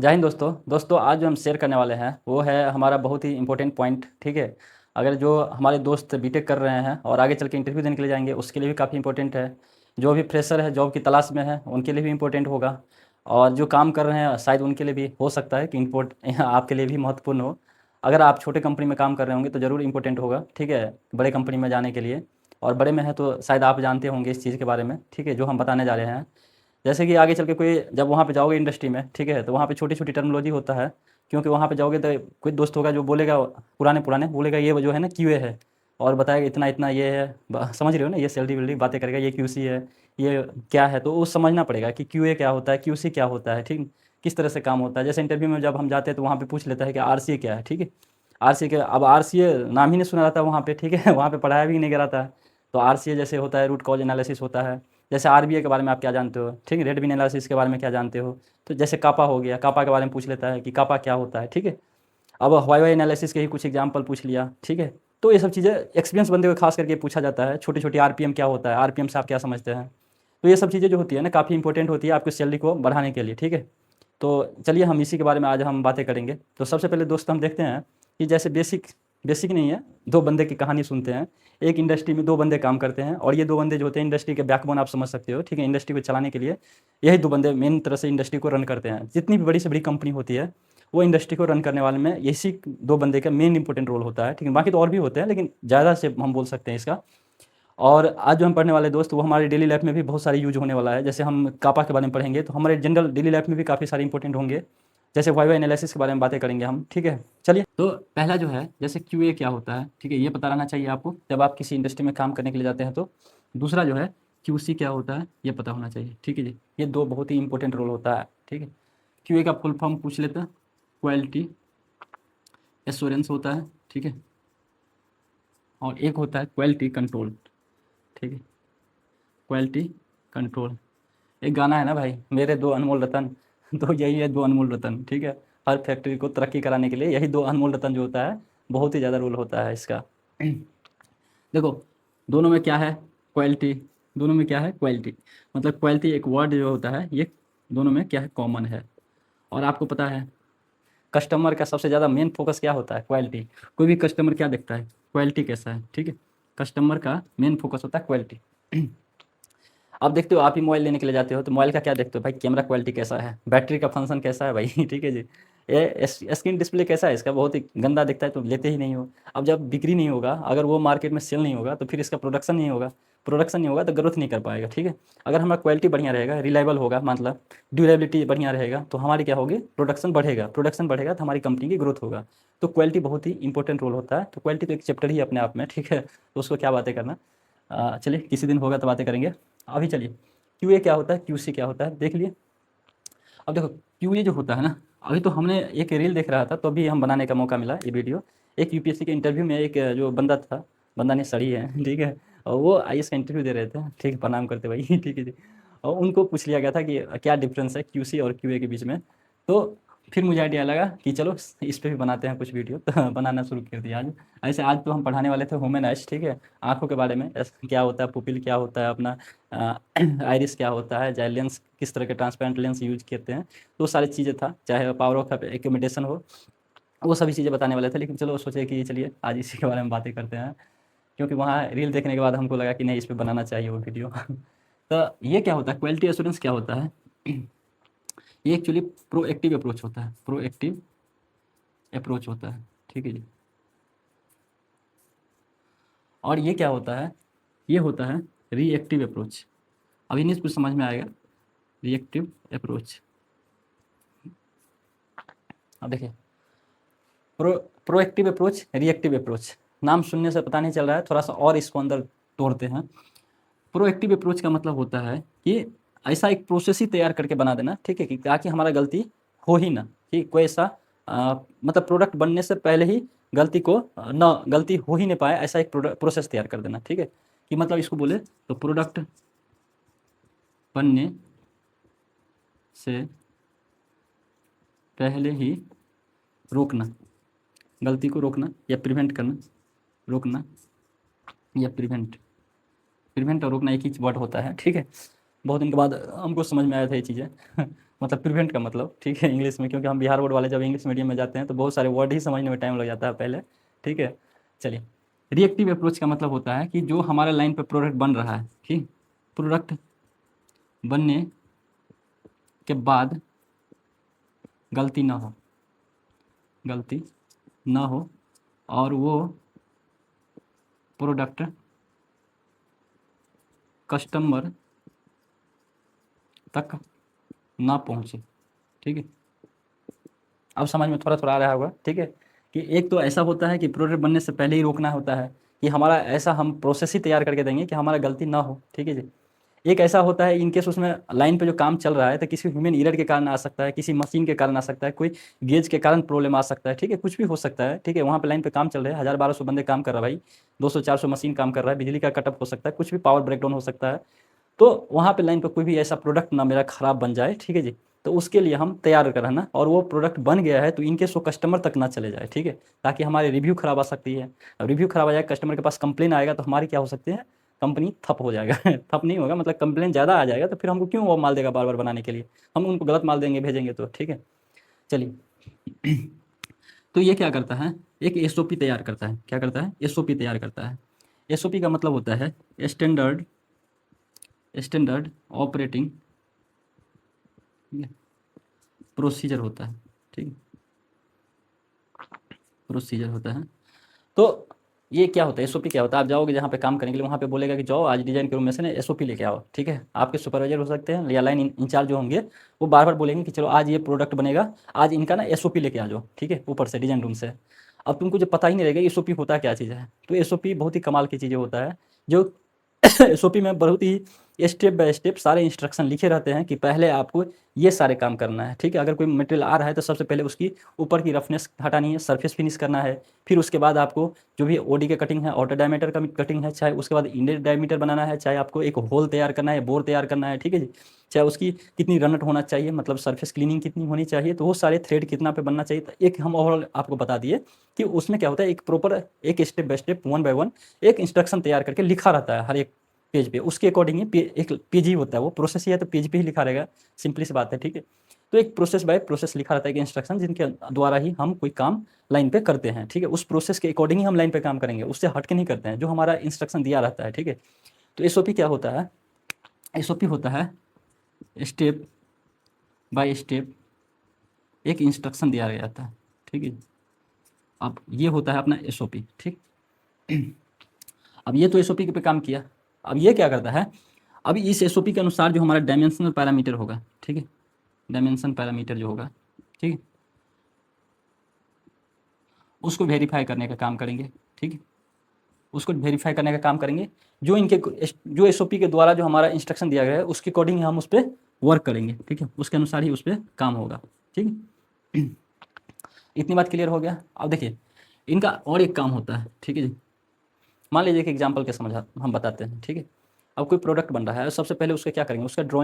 जय हिंद दोस्तों आज जो हम शेयर करने वाले हैं वो है हमारा बहुत ही इंपॉर्टेंट पॉइंट। ठीक है। अगर जो हमारे दोस्त बीटेक कर रहे हैं और आगे चल के इंटरव्यू देने के लिए जाएंगे उसके लिए भी काफ़ी इंपॉर्टेंट है। जो भी फ्रेशर है जॉब की तलाश में है उनके लिए भी इंपॉर्टेंट होगा। और जो काम कर रहे हैं शायद उनके लिए भी हो सकता है कि इम्पोर्ट आपके लिए भी महत्वपूर्ण हो। अगर आप छोटे कंपनी में काम कर रहे होंगे तो ज़रूर इंपॉर्टेंट होगा। ठीक है। बड़े कंपनी में जाने के लिए और बड़े में है तो शायद आप जानते होंगे इस चीज़ के बारे में। ठीक है, जो हम बताने जा रहे हैं। जैसे कि आगे चल के कोई जब वहाँ पे जाओगे इंडस्ट्री में, ठीक है, तो वहाँ पे छोटी-छोटी टर्मिनोलॉजी होता है। क्योंकि वहाँ पे जाओगे तो कोई दोस्त होगा जो बोलेगा, पुराने-पुराने बोलेगा ये जो है ना क्यूए है और बताएगा इतना-इतना ये है। समझ रहे हो ना, ये सैलरी-वैलरी बातें करेगा, ये क्यूसी है, ये क्या है, तो वो समझना पड़ेगा कि क्यूए क्या होता है, क्यूसी क्या होता है, ठीक? किस तरह से काम होता है। जैसे इंटरव्यू में जब हम जाते हैं तो वहाँ पे पूछ लेता है कि आरसीए क्या है, ठीक है? आरसीए क्या, अब आरसीए नाम ही नहीं सुना रहता वहाँ पे, ठीक है? वहाँ पे पढ़ाया भी नहीं गया रहता है। तो आरसीए जैसे होता है रूट कॉज एनालिसिस होता है। जैसे आरबीआई के बारे में आप क्या जानते हो, ठीक है, रेट बिन एनालिसिस के बारे में क्या जानते हो। तो जैसे कापा हो गया, कापा के बारे में पूछ लेता है कि कापा क्या होता है, ठीक है। अब वाई वाई एनालिसिस के ही कुछ एग्जाम्पल पूछ लिया, ठीक है। तो ये सब चीज़ें एक्सपीरियंस बंदे को खास करके पूछा जाता है। छोटी छोटी आरपीएम क्या होता है, आरपीएम से आप क्या समझते हैं। तो ये सब चीज़ें जो होती है ना काफ़ी इंपॉर्टेंट होती है आपकी सैलरी को बढ़ाने के लिए, ठीक है। तो चलिए हम इसी के बारे में आज हम बातें करेंगे। तो सबसे पहले दोस्त हम देखते हैं कि जैसे बेसिक बेसिक नहीं है, दो बंदे की कहानी सुनते हैं। एक इंडस्ट्री में दो बंदे काम करते हैं और ये दो बंदे जो होते हैं इंडस्ट्री के बैकबोन आप समझ सकते हो, ठीक है। इंडस्ट्री को चलाने के लिए यही दो बंदे मेन तरह से इंडस्ट्री को रन करते हैं। जितनी भी बड़ी से बड़ी कंपनी होती है वो इंडस्ट्री को रन करने वाले में इसी दो बंदे का मेन इंपॉर्टेंट रोल होता है, ठीक है। बाकी तो और भी होते हैं लेकिन ज़्यादा से हम बोल सकते हैं इसका। और आज जो हम पढ़ने वाले दोस्त वो हमारे डेली लाइफ में भी बहुत सारे यूज होने वाला है। जैसे हम कापा के बारे में पढ़ेंगे तो हमारे जनरल डेली लाइफ में भी काफ़ी सारे इंपॉर्टेंट होंगे। जैसे वाई वाई एनालिसिस के बारे में बातें करेंगे हम, ठीक है। चलिए, तो पहला जो है जैसे क्यूए क्या होता है, ठीक है, ये पता रहना चाहिए आपको जब आप किसी इंडस्ट्री में काम करने के लिए जाते हैं। तो दूसरा जो है क्यूसी क्या होता है ये पता होना चाहिए, ठीक है जी। ये दो बहुत ही इंपॉर्टेंट रोल होता है, ठीक है। क्यूए का फुल फॉर्म पूछ लेते हैं, क्वालिटी एश्योरेंस होता है, ठीक है। और एक होता है क्वालिटी कंट्रोल, ठीक है, क्वालिटी कंट्रोल। एक गाना है ना भाई, मेरे दो अनमोल रतन तो यही है दो अनमोल रतन, ठीक है। हर फैक्ट्री को तरक्की कराने के लिए यही दो अनमोल रतन जो होता है बहुत ही ज़्यादा रोल होता है इसका। देखो, दोनों में क्या है, क्वालिटी। दोनों में क्या है, क्वालिटी। मतलब क्वालिटी एक वर्ड जो होता है ये दोनों में क्या है, कॉमन है। और आपको पता है कस्टमर का सबसे ज़्यादा मेन फोकस क्या होता है, क्वालिटी। कोई भी कस्टमर क्या देखता है, क्वालिटी कैसा है, ठीक है। कस्टमर का मेन फोकस होता है क्वालिटी। आप देखते हो, आप ही मोबाइल लेने के लिए जाते हो तो मोबाइल का क्या देखते हो भाई, कैमरा क्वालिटी कैसा है, बैटरी का फंक्शन कैसा है भाई ठीक है जी। ये स्क्रीन डिस्प्ले कैसा है इसका, बहुत ही गंदा दिखता है तो लेते ही नहीं हो। अब जब बिक्री नहीं होगा, अगर वो मार्केट में सेल नहीं होगा तो फिर इसका प्रोडक्शन नहीं होगा। प्रोडक्शन नहीं होगा तो ग्रोथ नहीं कर पाएगा, ठीक है। अगर हमारा क्वालिटी बढ़िया रहेगा, रिलायबल होगा, मतलब ड्यूरेबिलिटी बढ़िया रहेगा तो हमारी क्या होगी, प्रोडक्शन बढ़ेगा। प्रोडक्शन बढ़ेगा तो हमारी कंपनी की ग्रोथ होगा। तो क्वालिटी बहुत ही इंपॉर्टेंट रोल होता है। तो क्वालिटी तो एक चैप्टर ही अपने आप में, ठीक है, तो उसको क्या बातें करना। चलिए किसी दिन होगा तो बातें करेंगे। अभी चलिए, क्यूए क्या होता है, क्यूसी क्या होता है देख लिए। अब देखो, क्यूए जो होता है ना, अभी तो हमने एक रील देख रहा था तो अभी हम बनाने का मौका मिला ये वीडियो। एक यूपीएससी के इंटरव्यू में एक जो बंदा था, बंदा ने सड़ी है ठीक है, और वो आईएएस का इंटरव्यू दे रहे थे, ठीक है, प्रणाम करते भाई ठीक है जी। और उनको पूछ लिया गया था कि क्या डिफरेंस है क्यूसी और क्यूए के बीच में। तो फिर मुझे आइडिया लगा कि चलो इस पे भी बनाते हैं कुछ वीडियो तो बनाना शुरू कर दिया आज। ऐसे आज तो हम पढ़ाने वाले थे ह्यूमन आइज, ठीक है, आँखों के बारे में। क्या होता है पुपिल, क्या होता है अपना आइरिस, क्या होता है जाइल लेंस, किस तरह के ट्रांसपेरेंट लेंस यूज करते हैं। तो वो सारी चीज़ें था, चाहे पावर ऑफ एक्यूमिडेशन हो, वो सभी चीज़ें बताने वाले थे। लेकिन चलो सोचे कि चलिए आज इसी के बारे में बातें करते हैं। क्योंकि वहाँ रील देखने के बाद हमको लगा कि नहीं इस पे बनाना चाहिए वो वीडियो तो ये क्या होता है, क्वालिटी एश्योरेंस क्या होता है ये एक्चुअली प्रोएक्टिव अप्रोच होता है, प्रोएक्टिव अप्रोच होता है, ठीक है जी। और ये क्या होता है, ये होता है रिएक्टिव अप्रोच। अब इन्हीं कुछ समझ में आएगा, रिएक्टिव अप्रोच। अब देखिए, प्रोएक्टिव अप्रोच, रिएक्टिव अप्रोच, नाम सुनने से पता नहीं चल रहा है, थोड़ा सा और इसको अंदर तोड़ते हैं। प्रोएक्टिव अप्रोच का मतलब होता है कि ऐसा एक प्रोसेस ही तैयार करके बना देना, ठीक है, कि ताकि हमारा गलती हो ही ना, कि कोई ऐसा मतलब प्रोडक्ट बनने से पहले ही गलती को न गलती हो ही नहीं पाए, ऐसा एक प्रोसेस तैयार कर देना, ठीक है। कि मतलब इसको बोले तो प्रोडक्ट बनने से पहले ही रोकना, गलती को रोकना या प्रिवेंट करना, रोकना या प्रिवेंट। प्रिवेंट और रोकना एक ही वर्ड होता है, ठीक है। बहुत दिन के बाद हमको समझ में आया था ये चीज़ें मतलब प्रिवेंट का मतलब, ठीक है, इंग्लिश में, क्योंकि हम बिहार बोर्ड वाले जब इंग्लिश मीडियम में जाते हैं तो बहुत सारे वर्ड ही समझने में टाइम लग जाता है पहले, ठीक है। चलिए, रिएक्टिव अप्रोच का मतलब होता है कि जो हमारा लाइन पे प्रोडक्ट बन रहा है, ठीक, प्रोडक्ट बनने के बाद गलती ना हो, गलती ना हो, और वो प्रोडक्ट कस्टमर तक ना पहुँचे, ठीक है। अब समझ में थोड़ा थोड़ा आ रहा होगा, ठीक है, कि एक तो ऐसा होता है कि प्रोडक्ट बनने से पहले ही रोकना होता है, कि हमारा ऐसा हम प्रोसेस ही तैयार करके देंगे कि हमारा गलती ना हो, ठीक है जी। एक ऐसा होता है इनकेस उसमें लाइन पे जो काम चल रहा है तो किसी ह्यूमन एरर के कारण आ सकता है, किसी मशीन के कारण आ सकता है, कोई गेज के कारण प्रॉब्लम आ सकता है, ठीक है, कुछ भी हो सकता है, ठीक है। वहाँ पे लाइन पे काम चल रहा है, 1000-1200 बंदे काम कर रहा है भाई, 200-400 मशीन काम कर रहा है, बिजली का कटअप हो सकता है, कुछ भी पावर ब्रेकडाउन हो सकता है, तो वहाँ पे लाइन पे कोई भी ऐसा प्रोडक्ट ना मेरा खराब बन जाए, ठीक है जी। तो उसके लिए हम तैयार कर रहना, और वो प्रोडक्ट बन गया है तो इनकेस वो कस्टमर तक ना चले जाए, ठीक है, ताकि हमारे रिव्यू खराब आ सकती है। अब रिव्यू खराब आ जाए, कस्टमर के पास कंप्लेन आएगा तो हमारी क्या हो सकती है, कंपनी ठप हो जाएगा ठप नहीं होगा, मतलब कंप्लेन ज़्यादा आ जाएगा तो फिर हमको क्यों वो माल देगा बार बार बनाने के लिए, हम उनको गलत माल देंगे भेजेंगे तो, ठीक है। चलिए तो ये क्या करता है, एक एसओपी तैयार करता है, क्या करता है, एसओपी तैयार करता है। एसओपी का मतलब होता है स्टैंडर्ड स्टैंडर्ड ऑपरेटिंग प्रोसीजर होता है, ठीक है, प्रोसीजर होता है। तो ये क्या होता है, एसओपी क्या होता है, आप जाओगे जहाँ पे काम करने के लिए, वहाँ पे बोलेगा कि जाओ आज डिजाइन के रूम में से ना एसओपी लेके आओ, ठीक है। आपके सुपरवाइजर हो सकते हैं या लाइन इंचार्ज जो होंगे, वो बार बार बोलेंगे कि चलो आज ये प्रोडक्ट बनेगा, आज इनका ना एसओपी लेके आ जाओ, ठीक है, ऊपर से डिजाइन रूम से। अब तुमको जब पता ही नहीं रहेगा एसओपी होता क्या चीज़ है, तो एसओपी बहुत ही कमाल की चीज़ें होता है, जो एसओपी में बहुत ही स्टेप बाय स्टेप सारे इंस्ट्रक्शन लिखे रहते हैं कि पहले आपको ये सारे काम करना है, ठीक है। अगर कोई मटेरियल आ रहा है तो सबसे पहले उसकी ऊपर की रफनेस हटानी है, सरफेस फिनिश करना है, फिर उसके बाद आपको जो भी ओडी के कटिंग है, आउटर डायमीटर का कटिंग है, चाहे उसके बाद इनर डायमीटर बनाना है, चाहे आपको एक होल तैयार करना है, बोर तैयार करना है, ठीक है जी, चाहे उसकी कितनी रनट होना चाहिए, मतलब सरफेस क्लीनिंग कितनी होनी चाहिए, तो वो सारे थ्रेड कितना पे बनना चाहिए, तो एक हम ओवरऑल आपको बता दिए कि उसमें क्या होता है, एक प्रॉपर एक स्टेप बाय स्टेप 1 बाय 1 एक इंस्ट्रक्शन तैयार करके लिखा रहता है हर एक पेज पे, उसके अकॉर्डिंग ही एक पेज ही होता है, वो प्रोसेस ही है तो पेज पे ही लिखा रहेगा, सिंपली सी बात है, ठीक है। तो एक प्रोसेस बाय प्रोसेस लिखा रहता है कि इंस्ट्रक्शन जिनके द्वारा ही हम कोई काम लाइन पे करते हैं, ठीक है, उस प्रोसेस के अकॉर्डिंग ही हम लाइन पे काम करेंगे, उससे हट के नहीं करते हैं, जो हमारा इंस्ट्रक्शन दिया रहता है, ठीक है। तो एसओपी क्या होता है, एसओपी होता है स्टेप बाय स्टेप एक इंस्ट्रक्शन दिया गया था, ठीक है। अब ये होता है अपना एसओपी, ठीक। अब ये तो एसओपी पे काम किया, अब ये क्या करता है, अब इस एसओपी के अनुसार जो हमारा डायमेंशनल पैरामीटर होगा, ठीक है, डायमेंशन पैरामीटर जो होगा, ठीक है, उसको वेरीफाई करने का काम करेंगे, ठीक है, उसको वेरीफाई करने का काम करेंगे, जो इनके जो एसओपी के द्वारा जो हमारा इंस्ट्रक्शन दिया गया है उसके अकॉर्डिंग हम उस पर वर्क करेंगे, ठीक है, उसके अनुसार ही उस पर काम होगा, ठीक है। इतनी बात क्लियर हो गया। अब देखिए इनका और एक काम होता है, ठीक है जी, मान लीजिए कि एग्जाम्पल के समझा हम बताते हैं, ठीक है। अब कोई प्रोडक्ट बन रहा है, सबसे पहले उसका क्या करेंगे, उसका ड्राइंग